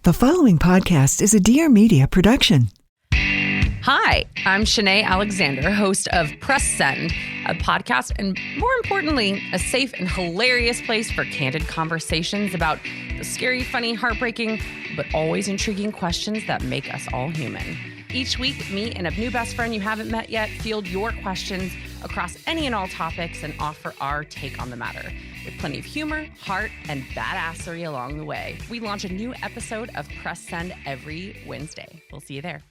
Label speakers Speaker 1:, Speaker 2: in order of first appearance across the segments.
Speaker 1: The following podcast is a Dear Media production.
Speaker 2: Hi, I'm Shanae Alexander, host of Press Send, a podcast and, more importantly, a safe and hilarious place for candid conversations about the scary, funny, heartbreaking, but always intriguing questions that make us all human. Each week, me and a new best friend you haven't met yet field your questions across any and all topics and offer our take on the matter. With plenty of humor, heart, and badassery along the way. We launch a new episode of Press Send every Wednesday. We'll see you there.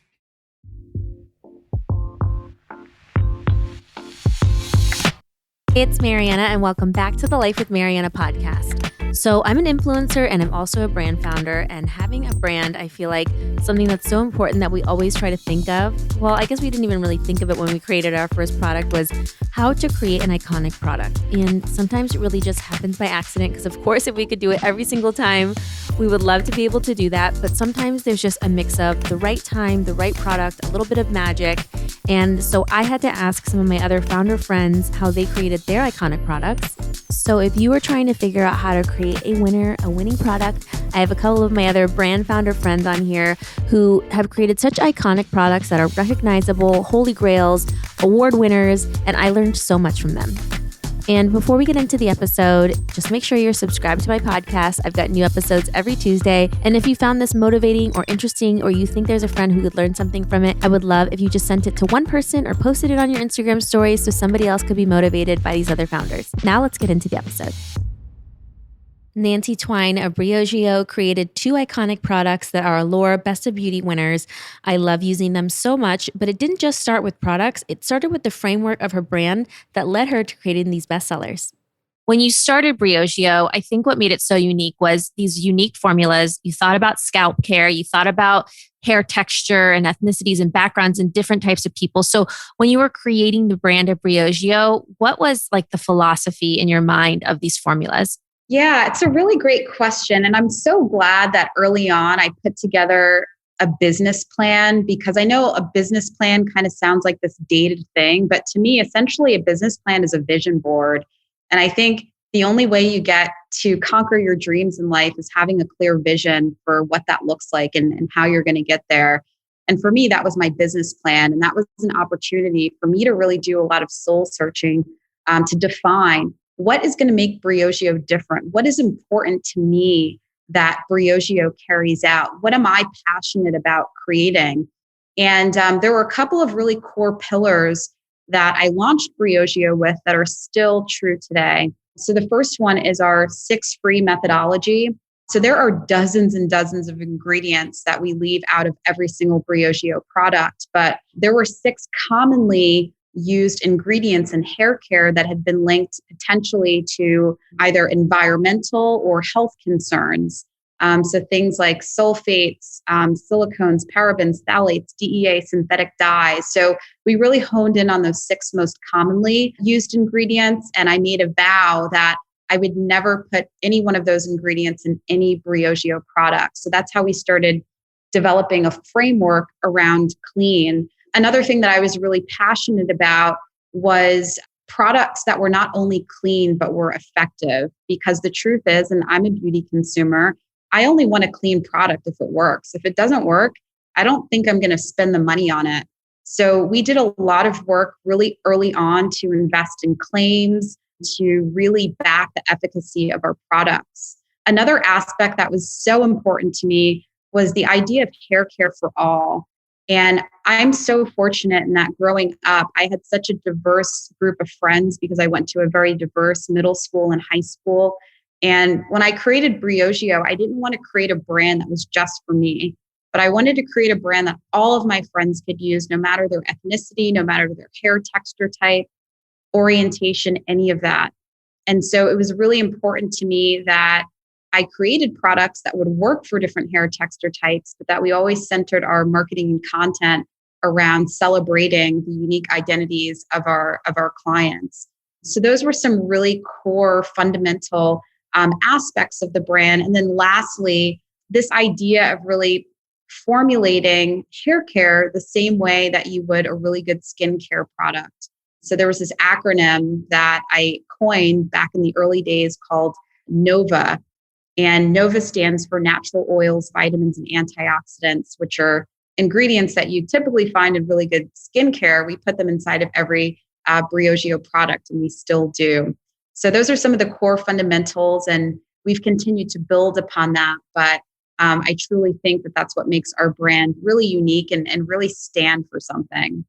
Speaker 3: It's Mariana, and welcome back to the Life with Mariana podcast. So I'm an influencer and I'm also a brand founder, and having a brand, I feel like something that's so important that we always try to think of. Well, I guess we didn't even really think of it when we created our first product, was how to create an iconic product. And sometimes it really just happens by accident, because of course, if we could do it every single time, we would love to be able to do that. But sometimes there's just a mix of the right time, the right product, a little bit of magic. And so I had to ask some of my other founder friends how they created their iconic products. So if you are trying to figure out how to create a winning product, I have a couple of my other brand founder friends on here who have created such iconic products that are recognizable, holy grails, award winners, and I learned so much from them. And before we get into the episode, just make sure you're subscribed to my podcast. I've got new episodes every Tuesday. And if you found this motivating or interesting, or you think there's a friend who could learn something from it, I would love if you just sent it to one person or posted it on your Instagram stories so somebody else could be motivated by these other founders. Now let's get into the episode. Nancy Twine of b0e453a8e7354211b6842d92026cf82a created two iconic products that are Allure Best of Beauty winners. I love using them so much, but it didn't just start with products. It started with the framework of her brand that led her to creating these bestsellers. When you started b0e453a8e7354211b6842d92026cf82a, I think what made it so unique was these unique formulas. You thought about scalp care, you thought about hair texture and ethnicities and backgrounds and different types of people. So when you were creating the brand of b0e453a8e7354211b6842d92026cf82a, what was like the philosophy in your mind of these formulas?
Speaker 4: Yeah, it's a really great question. And I'm so glad that early on I put together a business plan, because I know a business plan kind of sounds like this dated thing, but to me, essentially a business plan is a vision board. And I think the only way you get to conquer your dreams in life is having a clear vision for what that looks like and how you're going to get there. And for me, that was my business plan. And that was an opportunity for me to really do a lot of soul searching to define what is going to make b0e453a8e different? What is important to me that b0e453a8e carries out? What am I passionate about creating? And there were a couple of really core pillars that I launched b0e453a8e with that are still true today. So the first one is our 6 free methodology. So there are dozens and dozens of ingredients that we leave out of every single b0e453a8e product, but there were 6 commonly used ingredients in hair care that had been linked potentially to either environmental or health concerns. So things like sulfates, silicones, parabens, phthalates, DEA, synthetic dyes. So we really honed in on those 6 most commonly used ingredients. And I made a vow that I would never put any one of those ingredients in any b0e453a8e product. So that's how we started developing a framework around clean. Another thing that I was really passionate about was products that were not only clean, but were effective. Because the truth is, and I'm a beauty consumer, I only want a clean product if it works. If it doesn't work, I don't think I'm going to spend the money on it. So we did a lot of work really early on to invest in claims, to really back the efficacy of our products. Another aspect that was so important to me was the idea of hair care for all. And I'm so fortunate in that growing up, I had such a diverse group of friends because I went to a very diverse middle school and high school. And when I created b0e453a8e, I didn't want to create a brand that was just for me, but I wanted to create a brand that all of my friends could use, no matter their ethnicity, no matter their hair texture type, orientation, any of that. And so it was really important to me that I created products that would work for different hair texture types, but that we always centered our marketing and content around celebrating the unique identities of our clients. So those were some really core fundamental aspects of the brand. And then lastly, this idea of really formulating hair care the same way that you would a really good skincare product. So there was this acronym that I coined back in the early days called NOVA. And NOVA stands for natural oils, vitamins, and antioxidants, which are ingredients that you typically find in really good skincare. We put them inside of every b0e453a8e7354211b6842d92026cf82a. And we still do. So those are some of the core fundamentals, and we've continued to build upon that. But I truly think that that's what makes our brand really unique and really stand for something.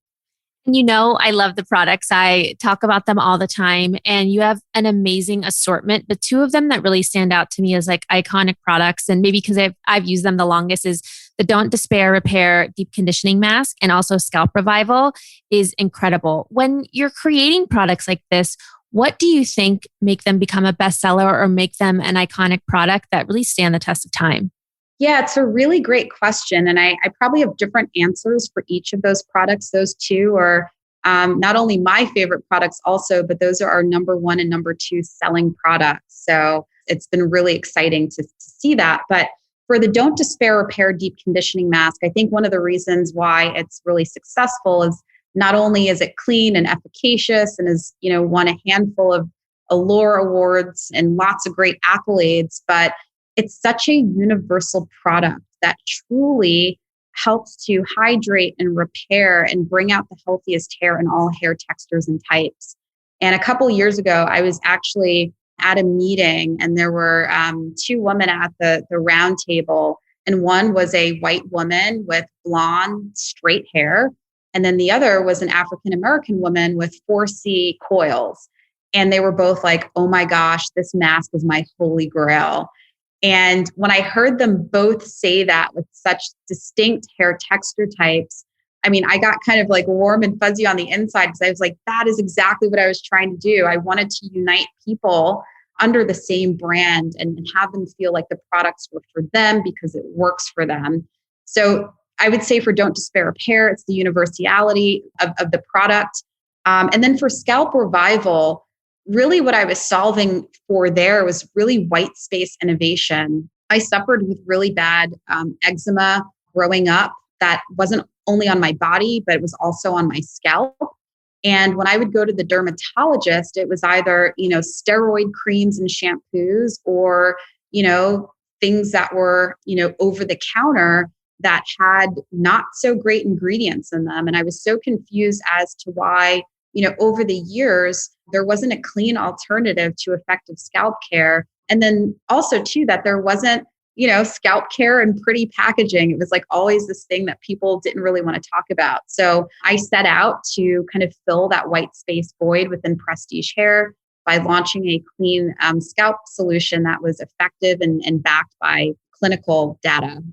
Speaker 3: I love the products. I talk about them all the time, and you have an amazing assortment. The two of them that really stand out to me as like iconic products, and maybe because I've used them the longest, is the Don't Despair Repair Deep Conditioning Mask, and also Scalp Revival is incredible. When you're creating products like this, what do you think make them become a bestseller or make them an iconic product that really stand the test of time?
Speaker 4: Yeah, it's a really great question. And I probably have different answers for each of those products. Those two are not only my favorite products also, but those are our number one and number two selling products. So it's been really exciting to see that. But for the Don't Despair Repair Deep Conditioning Mask, I think one of the reasons why it's really successful is not only is it clean and efficacious and has, won a handful of Allure awards and lots of great accolades, but it's such a universal product that truly helps to hydrate and repair and bring out the healthiest hair in all hair textures and types. And a couple of years ago, I was actually at a meeting, and there were two women at the round table. And one was a white woman with blonde, straight hair. And then the other was an African-American woman with 4C coils. And they were both like, oh my gosh, this mask is my holy grail. And when I heard them both say that with such distinct hair texture types, I mean, I got kind of like warm and fuzzy on the inside, because I was like, that is exactly what I was trying to do. I wanted to unite people under the same brand and have them feel like the products were for them because it works for them. So I would say for Don't Despair Repair, it's the universality of the product. And then for Scalp Revival, really what I was solving for there was really white space innovation. I suffered with really bad eczema growing up that wasn't only on my body, but it was also on my scalp. And when I would go to the dermatologist, it was either, steroid creams and shampoos or, things that were, over the counter that had not so great ingredients in them. And I was so confused as to why, over the years, there wasn't a clean alternative to effective scalp care. And then also too, that there wasn't, scalp care and pretty packaging. It was like always this thing that people didn't really want to talk about. So I set out to kind of fill that white space void within Prestige Hair by launching a clean scalp solution that was effective and backed by clinical data.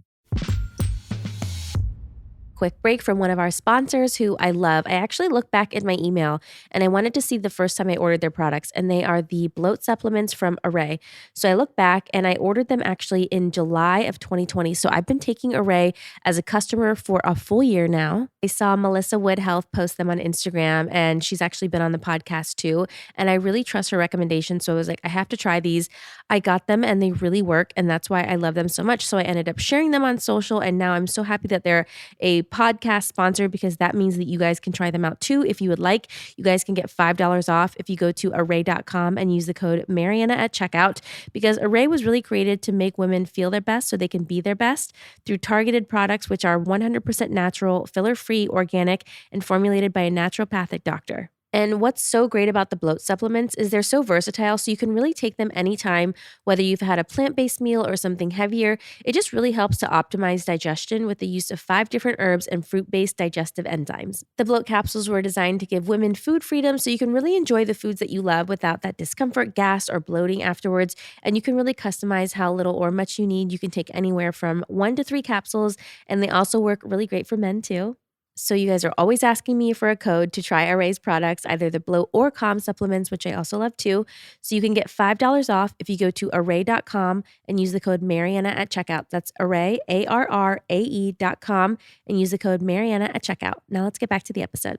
Speaker 3: Quick break from one of our sponsors who I love. I actually looked back in my email and I wanted to see the first time I ordered their products, and they are the bloat supplements from Array. So I looked back and I ordered them actually in July of 2020. So I've been taking Array as a customer for a full year now. I saw Melissa Wood Health post them on Instagram, and she's actually been on the podcast too. And I really trust her recommendation. So I was like, I have to try these. I got them and they really work. And that's why I love them so much. So I ended up sharing them on social. And now I'm so happy that they're a podcast sponsor, because that means that you guys can try them out too. If you would like, you guys can get $5 off if you go to array.com and use the code Mariana at checkout, because Array was really created to make women feel their best so they can be their best through targeted products, which are 100% natural, filler-free, organic, and formulated by a naturopathic doctor. And what's so great about the bloat supplements is they're so versatile, so you can really take them anytime, whether you've had a plant-based meal or something heavier. It just really helps to optimize digestion with the use of 5 different herbs and fruit-based digestive enzymes. The bloat capsules were designed to give women food freedom, so you can really enjoy the foods that you love without that discomfort, gas, or bloating afterwards. And you can really customize how little or much you need. You can take anywhere from 1 to 3 capsules, and they also work really great for men too. So you guys are always asking me for a code to try Array's products, either the bloat or calm supplements, which I also love too. So you can get $5 off if you go to array.com and use the code Mariana at checkout. That's Array, ARRAE.com, and use the code Mariana at checkout. Now let's get back to the episode.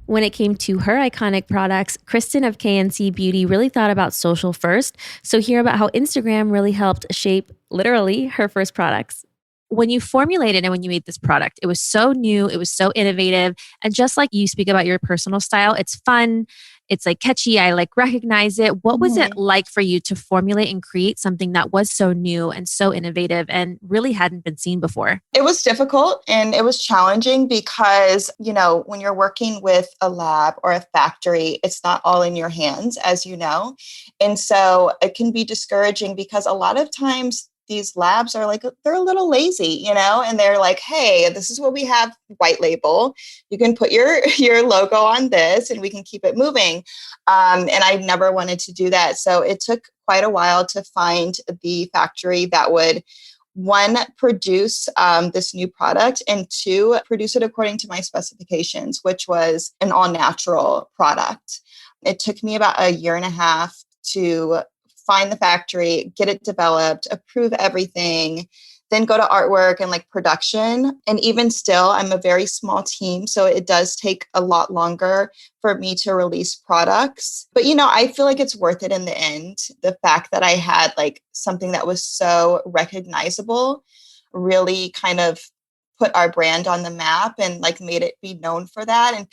Speaker 3: When it came to her iconic products, Kristen of KNC Beauty really thought about social first. So hear about how Instagram really helped shape, literally, her first products. When you formulated and when you made this product, it was so new, it was so innovative. And just like you speak about your personal style, it's fun, it's like catchy. I like recognize it. What was it
Speaker 5: Mhm.
Speaker 3: like for you to formulate and create something that was so new and so innovative and really hadn't been seen before?
Speaker 5: It was difficult and it was challenging because, when you're working with a lab or a factory, it's not all in your hands, as you know. And so it can be discouraging because a lot of times these labs are like, they're a little lazy, and they're like, hey, this is what we have, white label. You can put your logo on this and we can keep it moving. And I never wanted to do that. So it took quite a while to find the factory that would, one, produce this new product, and two, produce it according to my specifications, which was an all natural product. It took me about a year and a half to find the factory, get it developed, approve everything, then go to artwork and like production. And even still, I'm a very small team. So it does take a lot longer for me to release products. But, I feel like it's worth it in the end. The fact that I had like something that was so recognizable really kind of put our brand on the map and like made it be known for that. And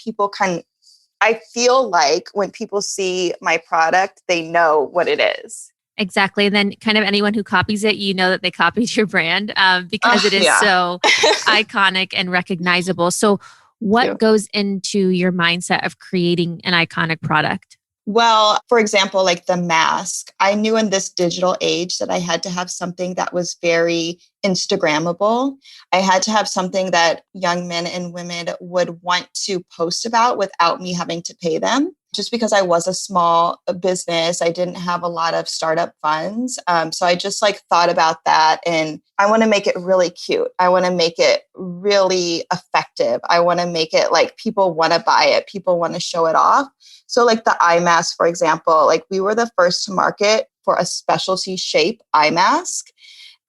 Speaker 5: I feel like when people see my product, they know what it is.
Speaker 3: Exactly. And then kind of anyone who copies it, that they copied your brand because it is
Speaker 5: Yeah.
Speaker 3: so iconic and recognizable. So what goes into your mindset of creating an iconic product?
Speaker 5: Well, for example, like the mask, I knew in this digital age that I had to have something that was very Instagrammable. I had to have something that young men and women would want to post about without me having to pay them. Just because I was a small business, I didn't have a lot of startup funds. So I just like thought about that, and I want to make it really cute. I want to make it really effective. I want to make it like people want to buy it. People want to show it off. So like the eye mask, for example, like we were the first to market for a specialty shape eye mask.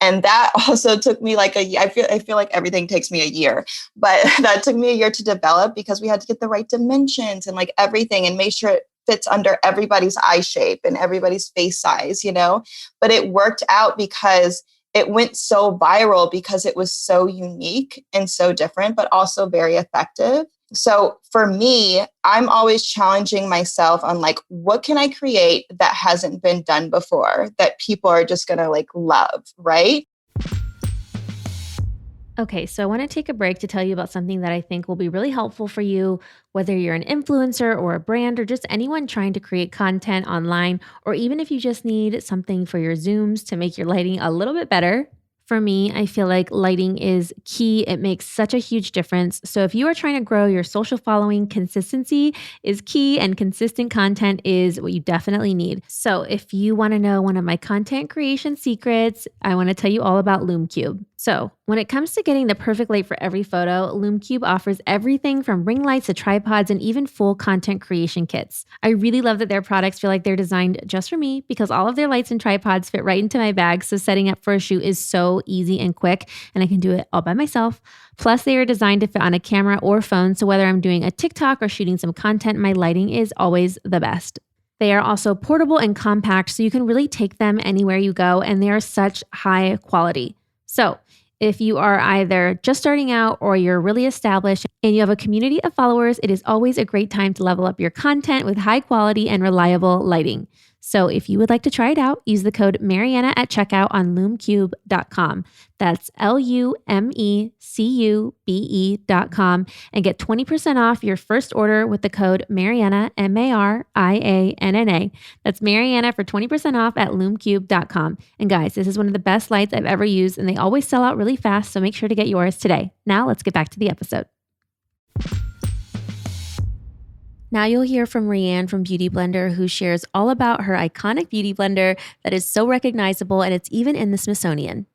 Speaker 5: And that also took me like a year. I feel like everything takes me a year, but that took me a year to develop because we had to get the right dimensions and like everything and make sure it fits under everybody's eye shape and everybody's face size, But it worked out because it went so viral because it was so unique and so different, but also very effective. So for me, I'm always challenging myself on like, what can I create that hasn't been done before that people are just going to like love, right?
Speaker 3: Okay, so I want to take a break to tell you about something that I think will be really helpful for you, whether you're an influencer or a brand or just anyone trying to create content online, or even if you just need something for your Zooms to make your lighting a little bit better. For me, I feel like lighting is key. It makes such a huge difference. So if you are trying to grow your social following, consistency is key and consistent content is what you definitely need. So if you want to know one of my content creation secrets, I want to tell you all about LumeCube. So when it comes to getting the perfect light for every photo, LumeCube offers everything from ring lights to tripods and even full content creation kits. I really love that their products feel like they're designed just for me because all of their lights and tripods fit right into my bag. So setting up for a shoot is so easy and quick, and I can do it all by myself. Plus, they are designed to fit on a camera or phone. So whether I'm doing a TikTok or shooting some content, my lighting is always the best. They are also portable and compact, so you can really take them anywhere you go, and they are such high quality. So if you are either just starting out or you're really established and you have a community of followers, it is always a great time to level up your content with high quality and reliable lighting. So if you would like to try it out, use the code Mariana at checkout on lumecube.com. That's LUMECUBE.com and get 20% off your first order with the code Mariana, MARIANNA. That's Mariana for 20% off at lumecube.com. And guys, this is one of the best lights I've ever used, and they always sell out really fast, so make sure to get yours today. Now let's get back to the episode. Now you'll hear from Rianne from Beauty Blender, who shares all about her iconic beauty blender that is so recognizable, and it's even in the Smithsonian.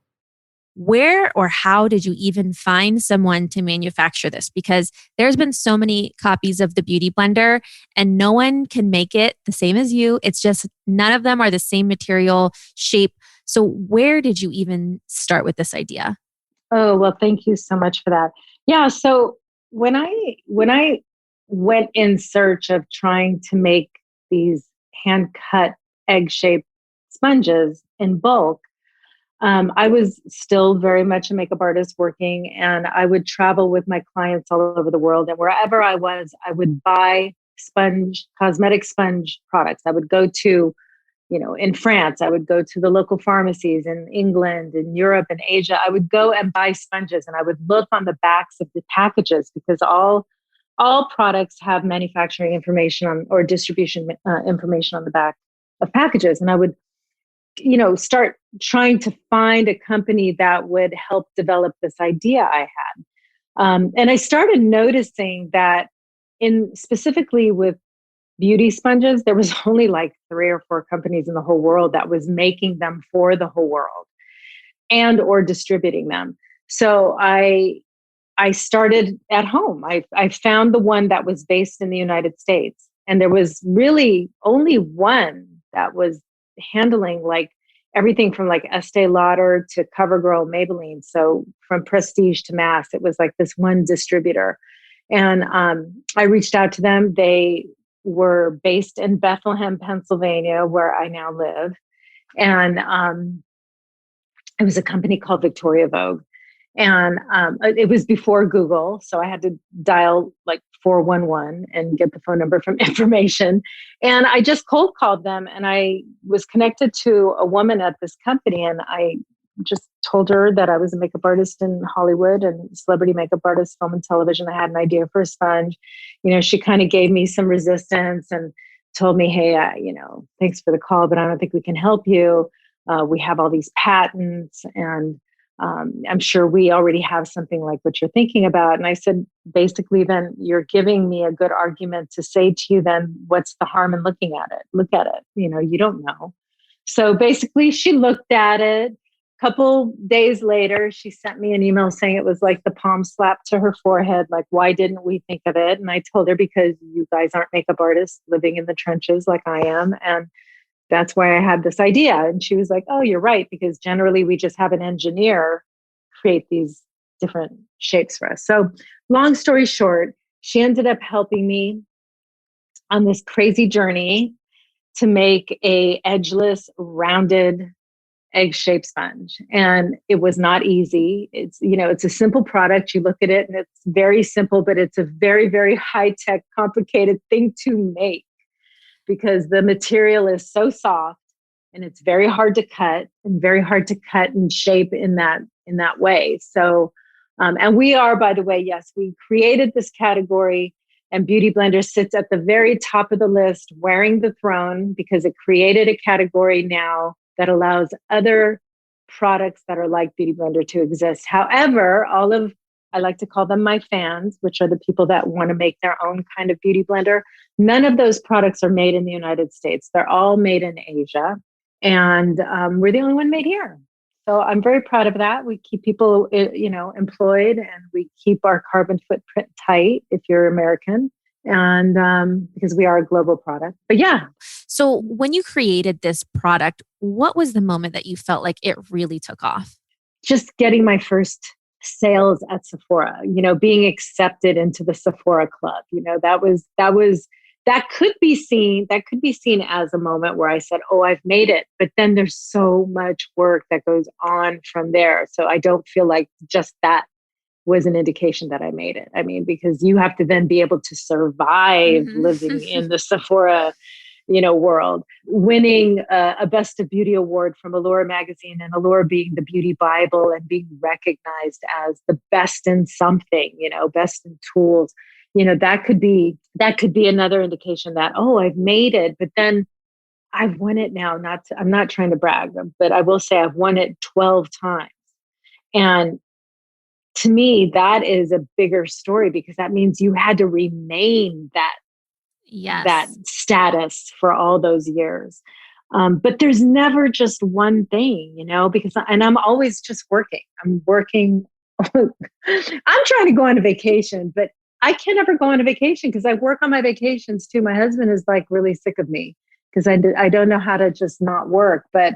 Speaker 3: Where or how did you even find someone to manufacture this? Because there's been so many copies of the Beauty Blender and no one can make it the same as you. It's just none of them are the same material, shape. So where did you even start with this idea?
Speaker 6: Oh, well, thank you so much for that. Yeah. So when I went in search of trying to make these hand-cut egg-shaped sponges in bulk, I was still very much a makeup artist working, and I would travel with my clients all over the world. And wherever I was, I would buy cosmetic sponge products. I would go to, in France, I would go to the local pharmacies in England, in Europe, and Asia. I would go and buy sponges, and I would look on the backs of the packages, because all products have manufacturing information or distribution information on the back of packages. And I would, start trying to find a company that would help develop this idea I had. And I started noticing that specifically with beauty sponges, there was only like 3 or 4 companies in the whole world that was making them for the whole world and or distributing them. So I started at home. I found the one that was based in the United States, and there was really only one that was handling like everything from like Estee Lauder to CoverGirl, Maybelline. So from prestige to mass, it was like this one distributor. And I reached out to them. They were based in Bethlehem, Pennsylvania, where I now live. And it was a company called Victoria Vogue. And it was before Google. So I had to dial like 411 and get the phone number from information. And I just cold called them, and I was connected to a woman at this company. And I just told her that I was a makeup artist in Hollywood and celebrity makeup artist, film and television. I had an idea for a sponge. She kind of gave me some resistance and told me, hey, thanks for the call, but I don't think we can help you. We have all these patents, and I'm sure we already have something like what you're thinking about. And I said, basically, then you're giving me a good argument to say to you, then what's the harm in looking at it? Look at it. You don't know. So basically she looked at it. A couple days later, she sent me an email saying it was like the palm slap to her forehead. Like, why didn't we think of it? And I told her, because you guys aren't makeup artists living in the trenches like I am. And that's why I had this idea. And she was like, oh, you're right. Because generally we just have an engineer create these different shapes for us. So long story short, she ended up helping me on this crazy journey to make a edgeless, rounded, egg-shaped sponge. And it was not easy. It's a simple product. You look at it and it's very simple, but it's a very, very high-tech, complicated thing to make, because the material is so soft and it's very hard to cut and shape in that way. So, and we are, by the way, yes, we created this category, and Beauty Blender sits at the very top of the list, wearing the throne, because it created a category now that allows other products that are like Beauty Blender to exist. However, I like to call them my fans, which are the people that want to make their own kind of Beauty Blender. None of those products are made in the United States. They're all made in Asia. And we're the only one made here. So I'm very proud of that. We keep people, employed, and we keep our carbon footprint tight if you're American. And because we are a global product. But yeah.
Speaker 3: So when you created this product, what was the moment that you felt like it really took off?
Speaker 6: Just getting my first sales at Sephora, being accepted into the Sephora club, that could be seen as a moment where I said, oh, I've made it. But then there's so much work that goes on from there. So I don't feel like just that was an indication that I made it. I mean, because you have to then be able to survive living in the Sephora, world. Winning a Best of Beauty award from Allure magazine, and Allure being the beauty Bible, and being recognized as the best in something, best in tools, that could be another indication that, oh, I've made it. But then I've won it now. I'm not trying to brag, but I will say I've won it 12 times. And to me, that is a bigger story, because that means you had to remain that status for all those years. But there's never just one thing, because I'm always just working. I'm working. I'm trying to go on a vacation, but I can never go on a vacation because I work on my vacations too. My husband is like really sick of me because I don't know how to just not work, but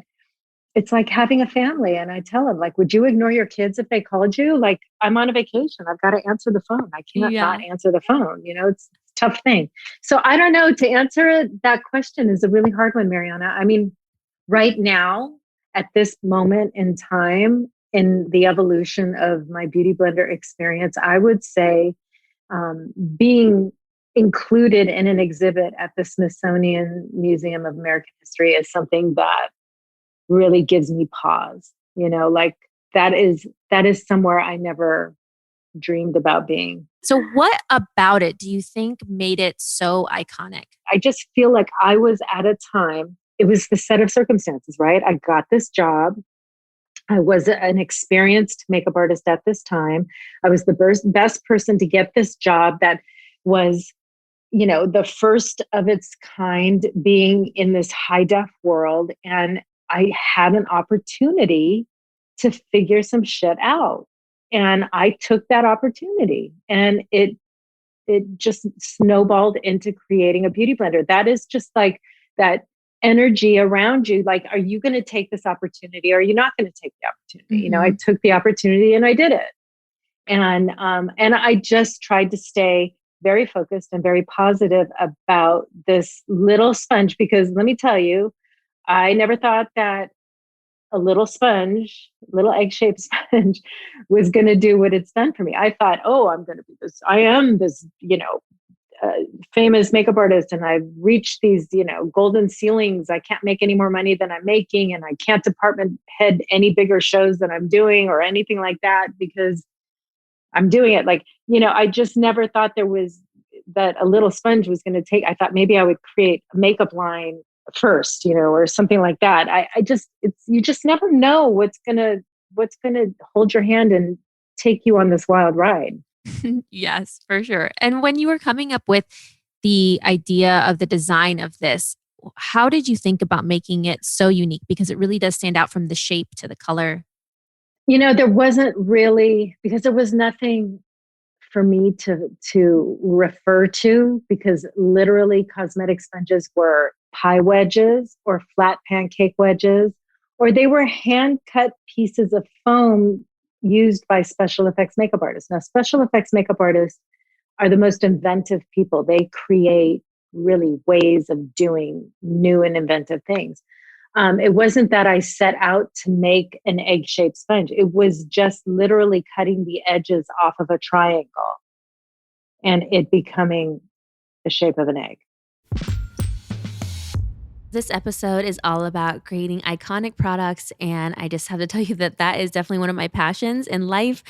Speaker 6: it's like having a family. And I tell him, like, would you ignore your kids if they called you? Like, I'm on a vacation. I've got to answer the phone. I cannot not answer the phone. It's a tough thing. So I don't know. To answer it, that question is a really hard one, Mariana. I mean, right now, at this moment in time, in the evolution of my Beauty Blender experience, I would say being included in an exhibit at the Smithsonian Museum of American History is something that really gives me pause. Like that is somewhere I never dreamed about being.
Speaker 3: So what about it do you think made it so iconic?
Speaker 6: I just feel like I was at a time, it was the set of circumstances, right? I got this job. I was an experienced makeup artist at this time. I was the best person to get this job that was, the first of its kind being in this high def world. And I had an opportunity to figure some shit out. And I took that opportunity, and it just snowballed into creating a beauty blender. That is just like that energy around you. Like, are you going to take this opportunity or are you not going to take the opportunity?
Speaker 3: Mm-hmm.
Speaker 6: I took the opportunity and I did it. And I just tried to stay very focused and very positive about this little sponge, because let me tell you, I never thought that a little egg-shaped sponge was going to do what it's done for me. I thought, I'm going to be this, I am this, famous makeup artist, and I've reached these, golden ceilings. I can't make any more money than I'm making, and I can't department head any bigger shows than I'm doing or anything like that, because I'm doing it. Like, I just never thought that a little sponge was going to take. I thought maybe I would create a makeup line first, or something like that. You just never know what's gonna hold your hand and take you on this wild ride.
Speaker 3: Yes, for sure. And when you were coming up with the idea of the design of this, how did you think about making it so unique? Because it really does stand out from the shape to the color.
Speaker 6: There wasn't really, because there was nothing for me to refer to, because literally cosmetic sponges were pie wedges or flat pancake wedges, or they were hand cut pieces of foam used by special effects makeup artists. Now, special effects makeup artists are the most inventive people. They create really ways of doing new and inventive things. It wasn't that I set out to make an egg-shaped sponge. It was just literally cutting the edges off of a triangle and it becoming the shape of an egg.
Speaker 3: This episode is all about creating iconic products, and I just have to tell you that is definitely one of my passions in life.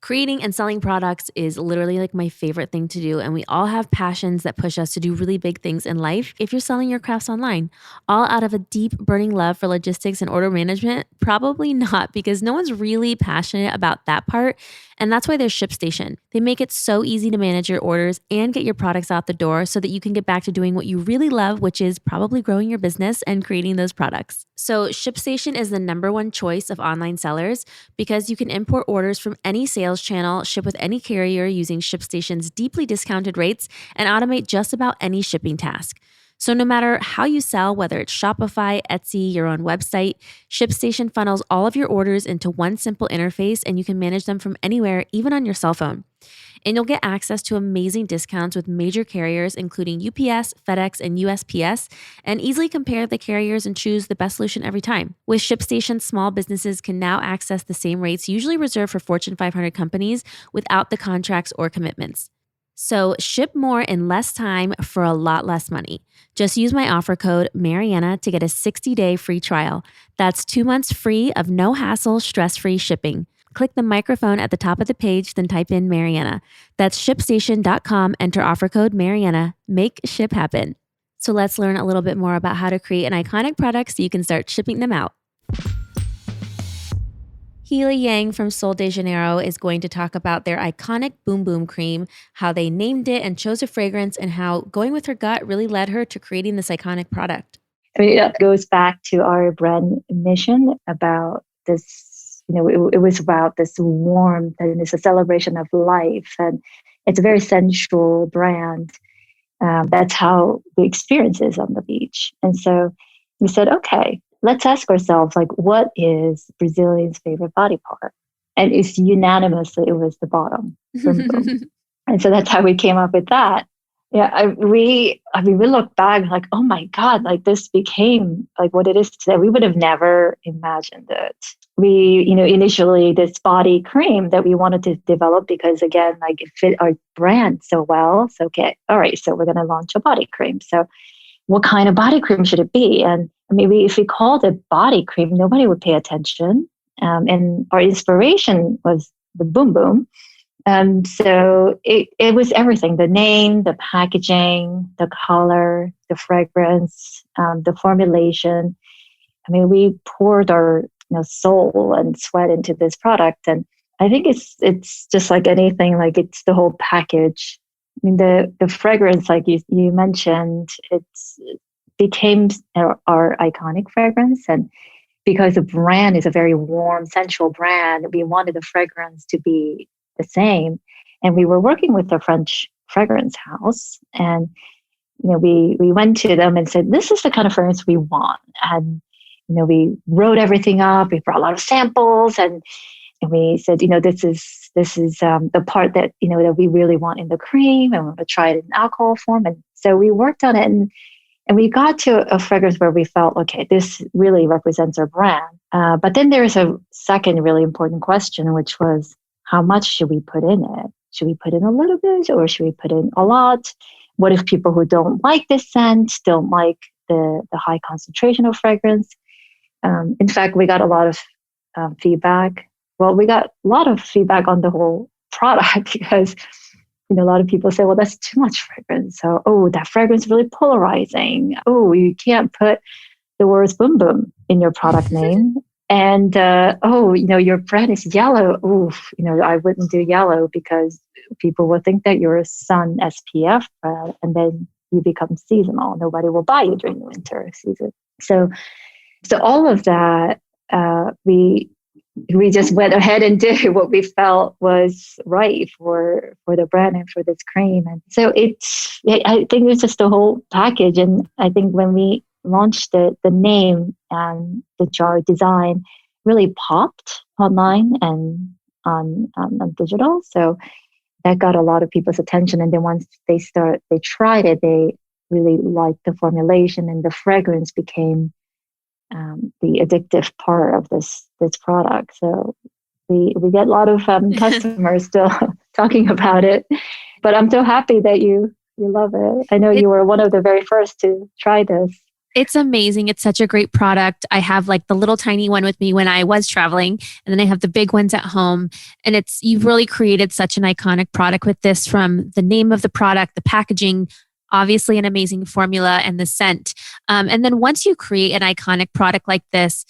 Speaker 3: Creating and selling products is literally like my favorite thing to do, and we all have passions that push us to do really big things in life. If you're selling your crafts online, all out of a deep burning love for logistics and order management, probably not, because no one's really passionate about that part. And that's why there's ShipStation. They make it so easy to manage your orders and get your products out the door so that you can get back to doing what you really love, which is probably growing your business and creating those products. So ShipStation is the #1 choice of online sellers because you can import orders from any sales channel, ship with any carrier using ShipStation's deeply discounted rates, and automate just about any shipping task. So no matter how you sell, whether it's Shopify, Etsy, your own website, ShipStation funnels all of your orders into one simple interface, and you can manage them from anywhere, even on your cell phone. And you'll get access to amazing discounts with major carriers, including UPS, FedEx, and USPS, and easily compare the carriers and choose the best solution every time. With ShipStation, small businesses can now access the same rates usually reserved for Fortune 500 companies without the contracts or commitments. So ship more in less time for a lot less money. Just use my offer code Mariana to get a 60-day free trial. That's 2 months free of no hassle, stress-free shipping. Click the microphone at the top of the page, then type in Mariana. That's ShipStation.com. Enter offer code Mariana. Make ship happen. So let's learn a little bit more about how to create an iconic product so you can start shipping them out. Healy Yang from Sol de Janeiro is going to talk about their iconic Boom Boom Cream, how they named it and chose a fragrance, and how going with her gut really led her to creating this iconic product.
Speaker 7: I mean, it goes back to our brand mission about this, it was about this warmth, and it's a celebration of life. And it's a very sensual brand. That's how the experience is on the beach. And so we said, okay, let's ask ourselves, like, what is Brazilians' favorite body part? And it's unanimously, it was the bottom. Boom, boom. And so that's how we came up with that. Yeah, we look back like, oh my God, like this became like what it is today. We would have never imagined it. Initially this body cream that we wanted to develop because again, like it fit our brand so well. So okay, all right, so we're going to launch a body cream. So what kind of body cream should it be? And maybe if we called it body cream, nobody would pay attention. And our inspiration was the Boom Boom. So it was everything, the name, the packaging, the color, the fragrance, the formulation. I mean, we poured our soul and sweat into this product. And I think it's just like anything, like it's the whole package. I mean, the fragrance, like you mentioned, it became our iconic fragrance. And because the brand is a very warm, sensual brand, we wanted the fragrance to be the same. And we were working with a French fragrance house, and we went to them and said, this is the kind of fragrance we want. And we wrote everything up. We brought a lot of samples, and we said, this is the part that that we really want in the cream, and we're going to try it in alcohol form. And so we worked on it, and we got to a fragrance where we felt, okay, this really represents our brand. But then there's a second really important question, which was, how much should we put in it? Should we put in a little bit, or should we put in a lot? What if people who don't like this scent don't like the high concentration of fragrance? In fact, we got a lot of feedback. Well, we got a lot of feedback on the whole product because a lot of people say, well, that's too much fragrance. So, that fragrance is really polarizing. You can't put the words Boom Boom in your product name. And, your brand is yellow. I wouldn't do yellow because people will think that you're a sun SPF brand, and then you become seasonal. Nobody will buy you during the winter season. So all of that, we just went ahead and did what we felt was right for the brand and for this cream. And so I think it's just the whole package. And I think when we launched the name and the jar design really popped online and on digital. So that got a lot of people's attention. And then once they tried it, they really liked the formulation, and the fragrance became the addictive part of this product. So we get a lot of customers still talking about it. But I'm so happy that you love it. I know you were one of the very first to try this.
Speaker 3: It's amazing. It's such a great product. I have like the little tiny one with me when I was traveling, and then I have the big ones at home. And you've really created such an iconic product with this, from the name of the product, the packaging, obviously an amazing formula, and the scent. And then once you create an iconic product like this,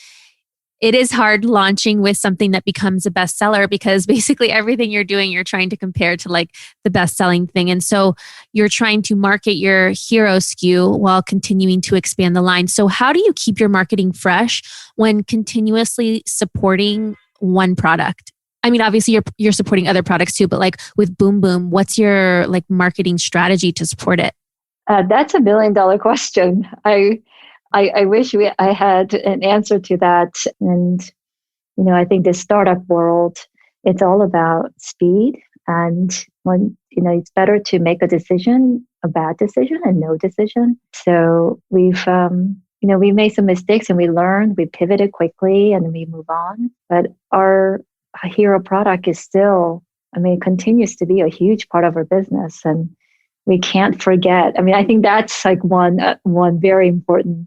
Speaker 3: it is hard launching with something that becomes a bestseller, because basically everything you're doing, you're trying to compare to like the best-selling thing. And so you're trying to market your hero SKU while continuing to expand the line. So how do you keep your marketing fresh when continuously supporting one product? I mean, obviously you're supporting other products too, but like with Boom Boom, what's your like marketing strategy to support it?
Speaker 7: That's $1 billion question. I wish I had an answer to that. And, I think the startup world, it's all about speed. And when, it's better to make a decision, a bad decision, and no decision. So we've made some mistakes, and we learned, we pivoted quickly, and we move on. But our hero product is still, continues to be a huge part of our business. And we can't forget. I think that's like one very important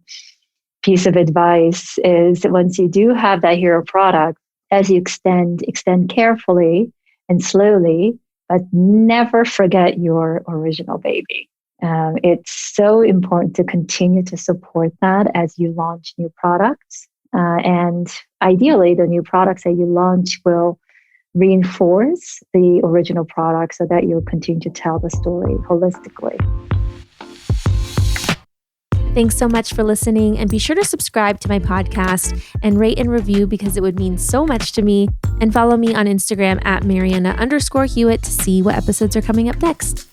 Speaker 7: piece of advice is once you do have that hero product, as you extend carefully and slowly, but never forget your original baby. It's so important to continue to support that as you launch new products. And ideally, the new products that you launch will reinforce the original product so that you'll continue to tell the story holistically.
Speaker 3: Thanks so much for listening, and be sure to subscribe to my podcast and rate and review, because it would mean so much to me. And follow me on Instagram at Mariana_Hewitt to see what episodes are coming up next.